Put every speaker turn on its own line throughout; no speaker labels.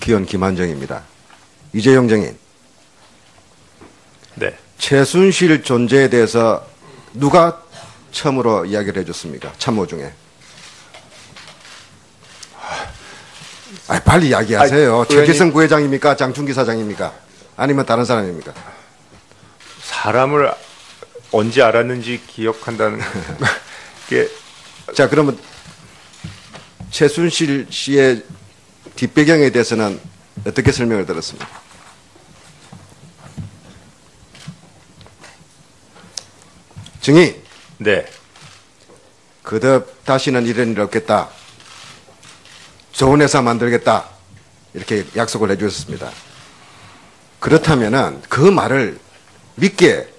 국회의원 김한정입니다. 이재용 정인.
네.
최순실 존재에 대해서 누가 처음으로 이야기를 해줬습니까? 참모 중에. 빨리 이야기하세요. 최기성 부회장입니까? 장충기 사장입니까? 아니면 다른 사람입니까?
사람을 언제 알았는지 기억한다는 게.
자, 그러면 최순실 씨의 뒷배경에 대해서는 어떻게 설명을 들었습니까? 증인.
네.
그듭 다시는 이런 일 없겠다. 좋은 회사 만들겠다. 이렇게 약속을 해주셨습니다. 그렇다면은 그 말을 믿게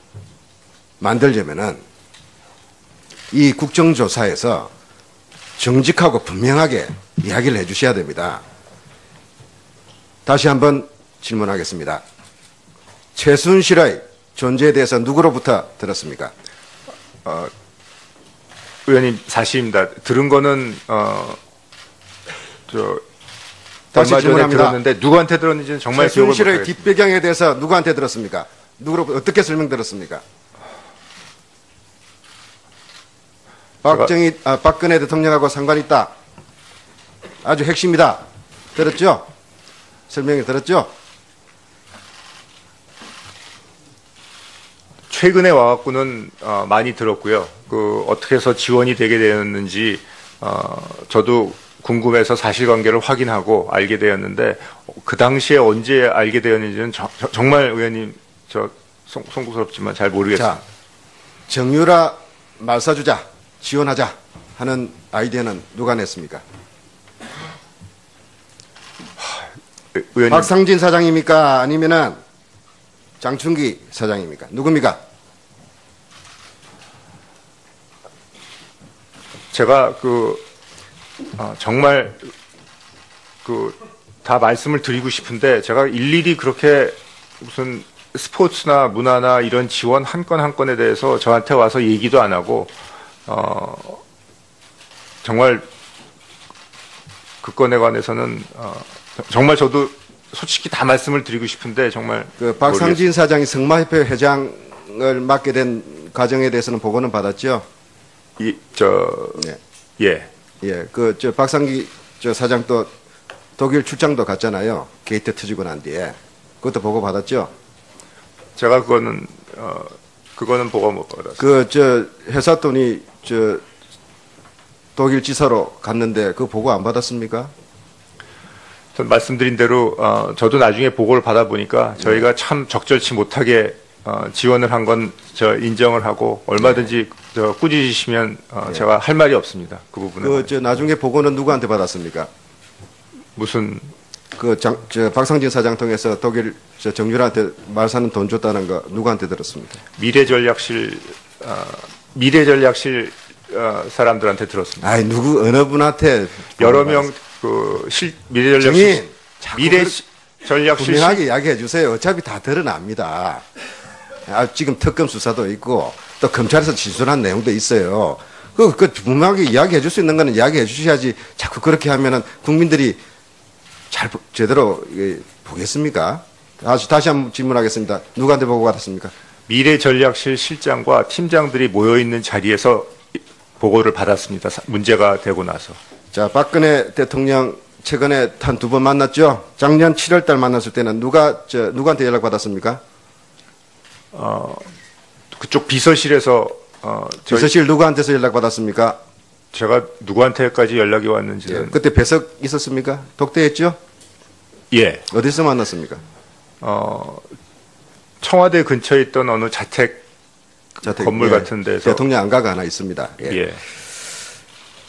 만들려면은 이 국정조사에서 정직하고 분명하게 이야기를 해주셔야 됩니다. 다시 한번 질문하겠습니다. 최순실의 존재에 대해서 누구로부터 들었습니까?
의원님 사실입니다. 들은 거는
다시
얼마 전에
질문합니다.
들었는데 누구한테 들었는지는 정말 기억을
최순실의
못하겠습니다.
뒷배경에 대해서 누구한테 들었습니까? 누구로 어떻게 설명 들었습니까? 박근혜 대통령하고 상관 있다. 아주 핵심이다. 들었죠? 설명을 들었죠?
최근에 와갖고는 많이 들었고요. 어떻게 해서 지원이 되게 되었는지 저도 궁금해서 사실관계를 확인하고 알게 되었는데 그 당시에 언제 알게 되었는지는 정말 의원님 송구스럽지만 잘 모르겠습니다.
자, 정유라 말사주자 지원하자 하는 아이디어는 누가 냈습니까?
의원님,
박상진 사장입니까? 아니면은 장충기 사장입니까? 누굽니까?
제가 정말 다 말씀을 드리고 싶은데 제가 일일이 그렇게 무슨 스포츠나 문화나 이런 지원 한 건 한 건에 대해서 저한테 와서 얘기도 안 하고 정말 그 건에 관해서는 정말 저도 솔직히 다 말씀을 드리고 싶은데 정말
박상진 사장이 성마협회 회장을 맡게 된 과정에 대해서는 보고는 받았죠?
네.
예. 예. 박상기 사장 또 독일 출장도 갔잖아요. 게이트 터지고 난 뒤에. 그것도 보고 받았죠?
제가 그거는 보고 못 받았어요.
회사 돈이 독일 지사로 갔는데 그 보고 안 받았습니까?
전 말씀드린 대로 저도 나중에 보고를 받아보니까 저희가 참 적절치 못하게 지원을 한 건 인정을 하고 얼마든지 꾸짖으시면 제가 할 말이 없습니다. 그 부분에.
나중에 보고는 누구한테 받았습니까?
무슨
박상진 사장 통해서 독일 정유라한테 말사는 돈 줬다는 거 누구한테 들었습니까?
미래전략실 사람들한테 들었습니다.
아이 어느 분한테
여러 명 미래전략실
분명하게 이야기해 주세요. 어차피 다 드러납니다. 지금 특검 수사도 있고 또 검찰에서 진술한 내용도 있어요. 분명하게 이야기해 줄 수 있는 거는 이야기해 주셔야지 자꾸 그렇게 하면은 국민들이 제대로 보겠습니까? 다시 한번 질문하겠습니다. 누구한테 보고 받았습니까?
미래전략실 실장과 팀장들이 모여있는 자리에서 보고를 받았습니다. 문제가 되고 나서.
자, 박근혜 대통령 최근에 한 2번 만났죠? 작년 7월 달 만났을 때는 누구한테 연락 받았습니까?
그쪽 비서실에서
비서실 누구한테서 연락 받았습니까?
제가 누구한테까지 연락이 왔는지는.
예, 그때 배석 있었습니까? 독대했죠?
예.
어디서 만났습니까?
청와대 근처에 있던 어느 자택 건물 같은 데서.
대통령 안가가 하나 있습니다. 예.
예.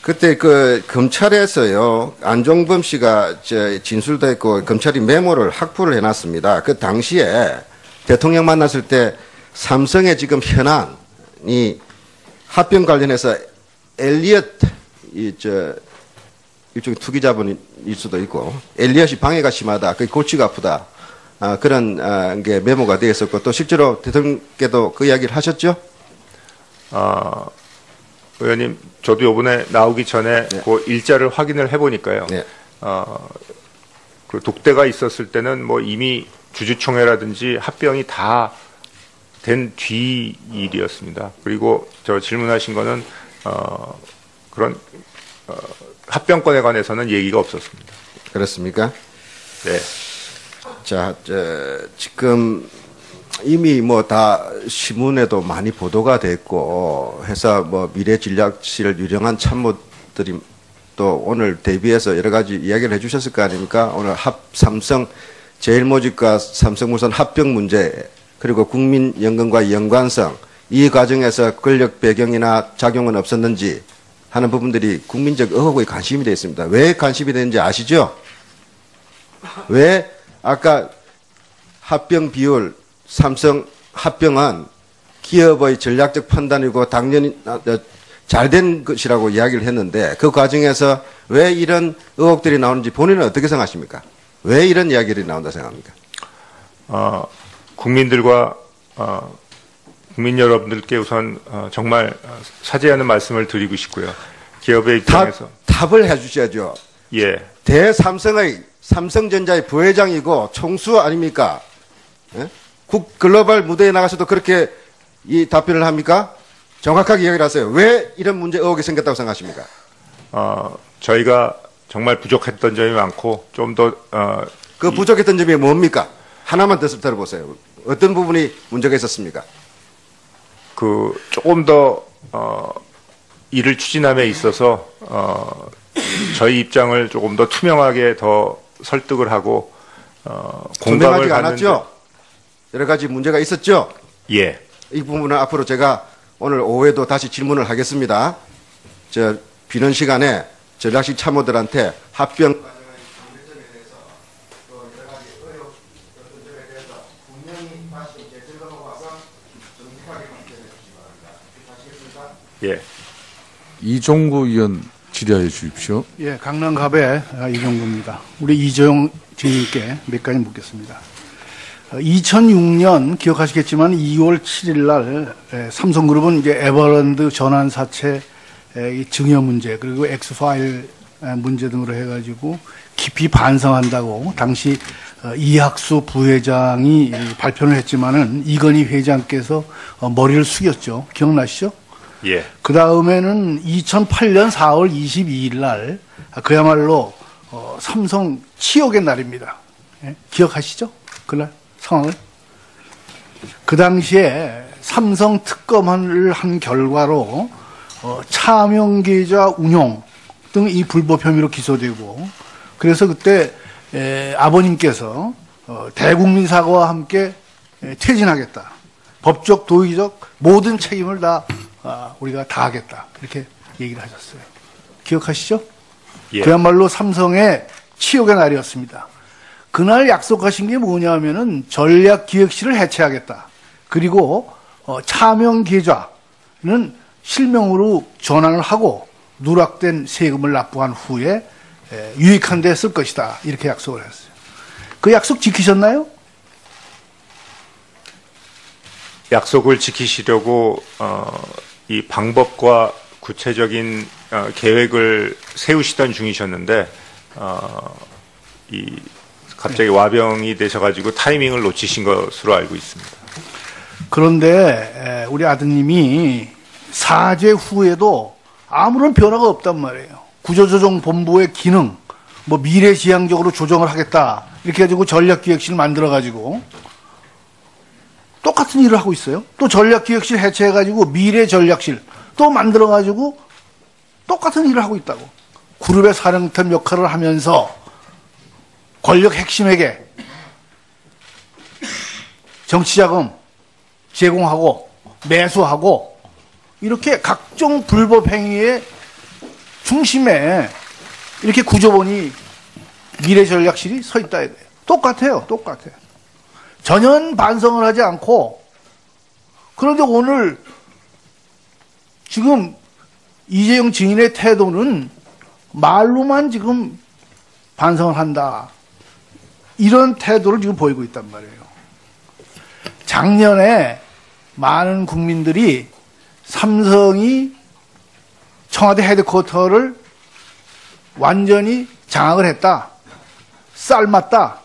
그때 검찰에서요, 안종범 씨가 진술도 했고, 검찰이 메모를 확보를 해놨습니다. 그 당시에 대통령 만났을 때 삼성의 지금 현안이 합병 관련해서 엘리엇, 일종의 투기 자본일 수도 있고, 엘리엇이 방해가 심하다, 그 골치가 아프다, 그런 게 메모가 되어 있었고, 또 실제로 대통령께도 그 이야기를 하셨죠?
의원님, 저도 이번에 나오기 전에
네.
그 일자를 확인을 해보니까요.
네.
그 독대가 있었을 때는 뭐 이미 주주총회라든지 합병이 다 된 뒤 일이었습니다. 그리고 저 질문하신 거는 그런 합병권에 관해서는 얘기가 없었습니다.
그렇습니까?
네.
자, 지금 이미 뭐 다 신문에도 많이 보도가 됐고 해서 뭐 미래전략실 유력한 참모들이 또 오늘 대비해서 여러 가지 이야기를 해주셨을 거 아닙니까? 오늘 삼성 제일모직과 삼성물산 합병 문제 그리고 국민연금과 연관성 이 과정에서 권력 배경이나 작용은 없었는지 하는 부분들이 국민적 의혹에 관심이 되어 있습니다. 왜 관심이 되는지 아시죠? 왜 아까 합병 비율 삼성 합병은 기업의 전략적 판단이고 당연히 잘된 것이라고 이야기를 했는데 그 과정에서 왜 이런 의혹들이 나오는지 본인은 어떻게 생각하십니까? 왜 이런 이야기들이 나온다 생각합니까?
국민들과 국민 여러분들께 우선 정말 사죄하는 말씀을 드리고 싶고요. 기업의 입장에서
답을 해주셔야죠.
예.
대삼성의 삼성전자의 부회장이고 총수 아닙니까? 예? 글로벌 무대에 나가서도 그렇게 이 답변을 합니까? 정확하게 이야기를 하세요. 왜 이런 문제 의혹이 생겼다고 생각하십니까?
저희가 정말 부족했던 점이 많고 좀 더
그 부족했던 점이 뭡니까? 하나만 더 들어보세요. 어떤 부분이 문제가 있었습니까?
그 조금 더 일을 추진함에 있어서 저희 입장을 조금 더 투명하게 더 설득을 하고 공감을
투명하지가 않았죠? 여러 가지 문제가 있었죠?
예.
이 부분은 앞으로 제가 오늘 오후에도 다시 질문을 하겠습니다. 비는 시간에 전략실 참모들한테 합병 과정의 문제점에 대해서 또 여러 가지 어떤 점에 대해서 분명히 다시 재점검하고 와서 정확하게 답변해 주시기 바랍니다. 아시겠습니까?
예.
이종구 의원 질의하여 주십시오.
예, 강남갑의 이종구입니다. 우리 이재용 증인께 몇 가지 묻겠습니다. 2006년 기억하시겠지만 2월 7일 날 삼성그룹은 이제 에버랜드 전환 사채 증여 문제 그리고 엑스파일 문제 등으로 해가지고 깊이 반성한다고 당시 이학수 부회장이 발표를 했지만은 이건희 회장께서 머리를 숙였죠. 기억나시죠?
예.
그 다음에는 2008년 4월 22일 날 그야말로 삼성 치욕의 날입니다. 예? 기억하시죠? 그날 상황을? 그 당시에 삼성 특검을 한 결과로 차명계좌 운용 등 이 불법 혐의로 기소되고 그래서 그때 아버님께서 대국민 사과와 함께 퇴진하겠다. 법적 도의적 모든 책임을 다 우리가 다 하겠다. 이렇게 얘기를 하셨어요. 기억하시죠?
예.
그야말로 삼성의 치욕의 날이었습니다. 그날 약속하신 게 뭐냐면은 전략기획실을 해체하겠다. 그리고 차명 계좌는 실명으로 전환을 하고 누락된 세금을 납부한 후에 유익한 데 쓸 것이다. 이렇게 약속을 했어요. 그 약속 지키셨나요?
약속을 지키시려고 이 방법과 구체적인 계획을 세우시던 중이셨는데 갑자기 와병이 되셔가지고 타이밍을 놓치신 것으로 알고 있습니다.
그런데 우리 아드님이 사죄 후에도 아무런 변화가 없단 말이에요. 구조조정본부의 기능, 뭐 미래지향적으로 조정을 하겠다 이렇게 해가지고 전략기획실 만들어가지고 똑같은 일을 하고 있어요. 또 전략기획실 해체해가지고 미래전략실 또 만들어가지고 똑같은 일을 하고 있다고. 그룹의 사령탑 역할을 하면서 권력 핵심에게 정치자금 제공하고 매수하고 이렇게 각종 불법 행위의 중심에 이렇게 구조본이 미래전략실이 서 있다. 똑같아요. 똑같아요. 전혀 반성을 하지 않고 그런데 오늘 지금 이재용 증인의 태도는 말로만 지금 반성을 한다. 이런 태도를 지금 보이고 있단 말이에요. 작년에 많은 국민들이 삼성이 청와대 헤드쿼터를 완전히 장악을 했다. 삶았다.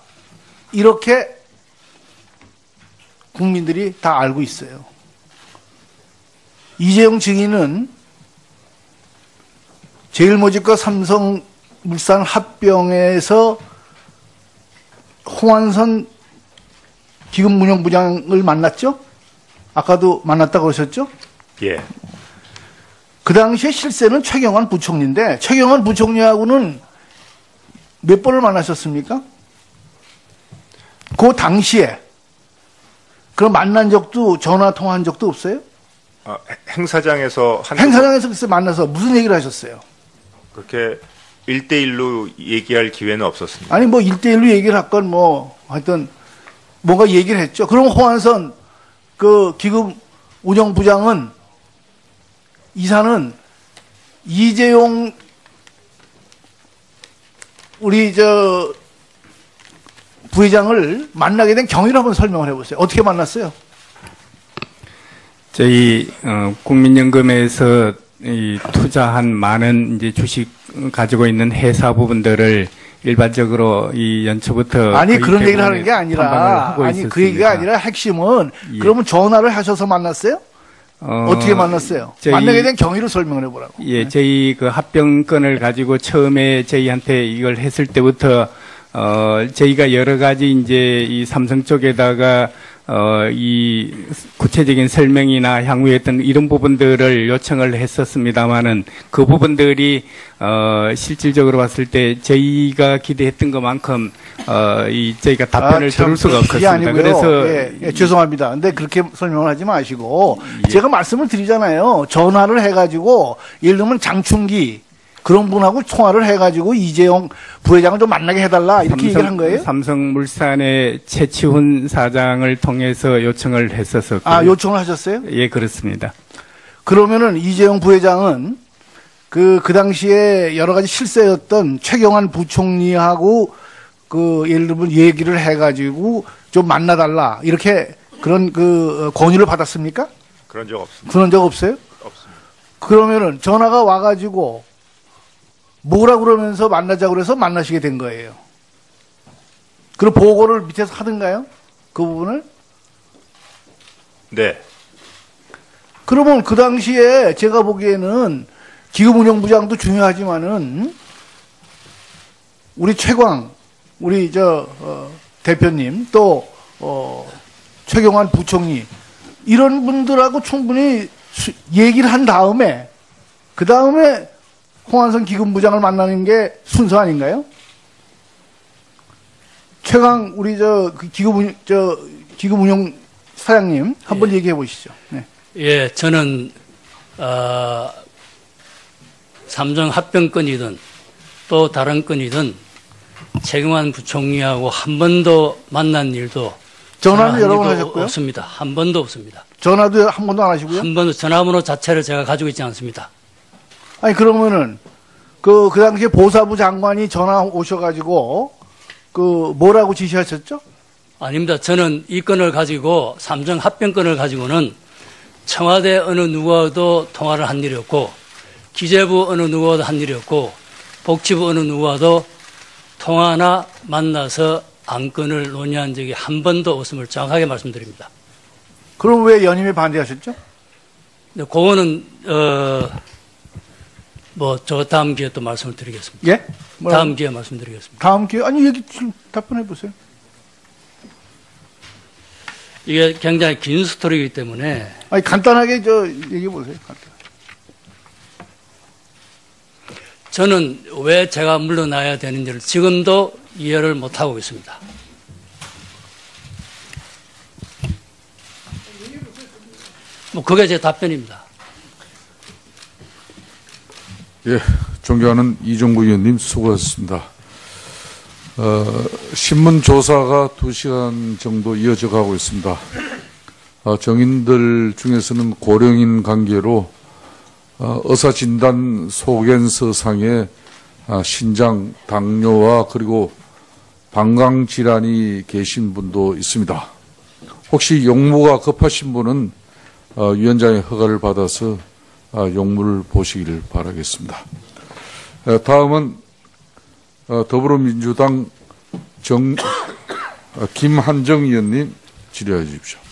이렇게 국민들이 다 알고 있어요. 이재용 증인은 제일모직과 삼성물산 합병에서 홍한선 기금운용부장을 만났죠? 아까도 만났다고 그러셨죠?
예.
그 당시에 실세는 최경환 부총리인데 최경환 부총리하고는 몇 번을 만나셨습니까? 그 당시에 그럼 만난 적도 전화 통화한 적도 없어요?
행사장에서
행사장에서 글쎄 만나서 무슨 얘기를 하셨어요?
그렇게 1대1로 얘기할 기회는 없었습니다.
아니 뭐 1대1로 얘기를 할건 뭐 하여튼 뭔가 얘기를 했죠. 그럼 홍한선 그 기금운용부장은 이사는 이재용 우리 저 부회장을 만나게 된 경위를 한번 설명을 해보세요. 어떻게 만났어요?
저희 국민연금에서 이 투자한 많은 이제 주식 가지고 있는 회사 부분들을 일반적으로 이 연초부터
아니 그런 얘기를 하는 게 아니라 아니 그 얘기가 아니라 핵심은
예.
그러면 전화를 하셔서 만났어요? 어떻게 만났어요? 만나게 된 경위를 설명을 해보라고.
예, 저희 그 합병권을 가지고 처음에 저희한테 이걸 했을 때부터 저희가 여러 가지 이제 이 삼성 쪽에다가 이 구체적인 설명이나 향후에 어떤 이런 부분들을 요청을 했었습니다만은 그 부분들이 실질적으로 봤을 때 저희가 기대했던 것만큼 이 저희가 답변을 들을 수가 없었습니다.
아니고요.
그래서
예, 죄송합니다. 근데 그렇게 설명을 하지 마시고 제가 말씀을 드리잖아요. 전화를 해가지고 예를 들면 장충기 그런 분하고 통화를 해가지고 이재용 부회장을 좀 만나게 해달라 이렇게 얘기를 한 거예요?
삼성물산의 최치훈 사장을 통해서 요청을 했었었고요.
아, 요청을 하셨어요?
예, 그렇습니다.
그러면은 이재용 부회장은 그 당시에 여러 가지 실세였던 최경환 부총리하고 그 예를 들면 얘기를 해가지고 좀 만나달라 이렇게 그런 그 권유를 받았습니까?
그런 적 없습니다.
그런 적 없어요?
없습니다.
그러면은 전화가 와가지고 뭐라 그러면서 만나자고 그래서 만나시게 된 거예요. 그럼 보고를 밑에서 하던가요? 그 부분을?
네.
그러면 그 당시에 제가 보기에는 기금운용부장도 중요하지만은 우리 최광 우리 대표님 또 최경환 부총리 이런 분들하고 충분히 얘기를 한 다음에 그 다음에 홍한선 기금부장을 만나는 게 순서 아닌가요? 최강 우리 기금운용 사장님 한번 얘기해 보시죠. 네.
예, 저는 삼성 합병건이든 또 다른 건이든 최경환 부총리하고 한 번도 만난 일도
전화도 여러 번 하셨고요?
없습니다. 한 번도 없습니다.
전화도 한 번도 안 하시고요?
한 번도 전화번호 자체를 제가 가지고 있지 않습니다.
아니 그러면은 그 당시에 보사부 장관이 전화 오셔가지고 그 뭐라고 지시하셨죠?
아닙니다. 저는 이 건을 가지고 삼성 합병건을 가지고는 청와대 어느 누구와도 통화를 한 일이 없고 기재부 어느 누구와도 한 일이 없고 복지부 어느 누구와도 통화나 만나서 안건을 논의한 적이 한 번도 없음을 정확하게 말씀드립니다.
그럼 왜 연임에 반대하셨죠?
네, 그거는 저 다음 기회에 또 말씀을 드리겠습니다.
예? 뭐라고?
다음 기회에 말씀드리겠습니다.
다음 기회 아니 얘기 좀 답변해 보세요.
이게 굉장히 긴 스토리이기 때문에
아니 간단하게 얘기해 보세요. 간단하게.
저는 왜 제가 물러나야 되는지를 지금도 이해를 못하고 있습니다. 그게 제 답변입니다.
예, 존경하는 이종구 의원님 수고하셨습니다. 신문 조사가 2시간 정도 이어져 가고 있습니다. 정인들 중에서는 고령인 관계로 의사진단 소견서상에 신장, 당뇨와 그리고 방광질환이 계신 분도 있습니다. 혹시 용무가 급하신 분은 위원장의 허가를 받아서 용무를 보시기를 바라겠습니다. 다음은 더불어민주당 김한정 의원님 질의해 주십시오.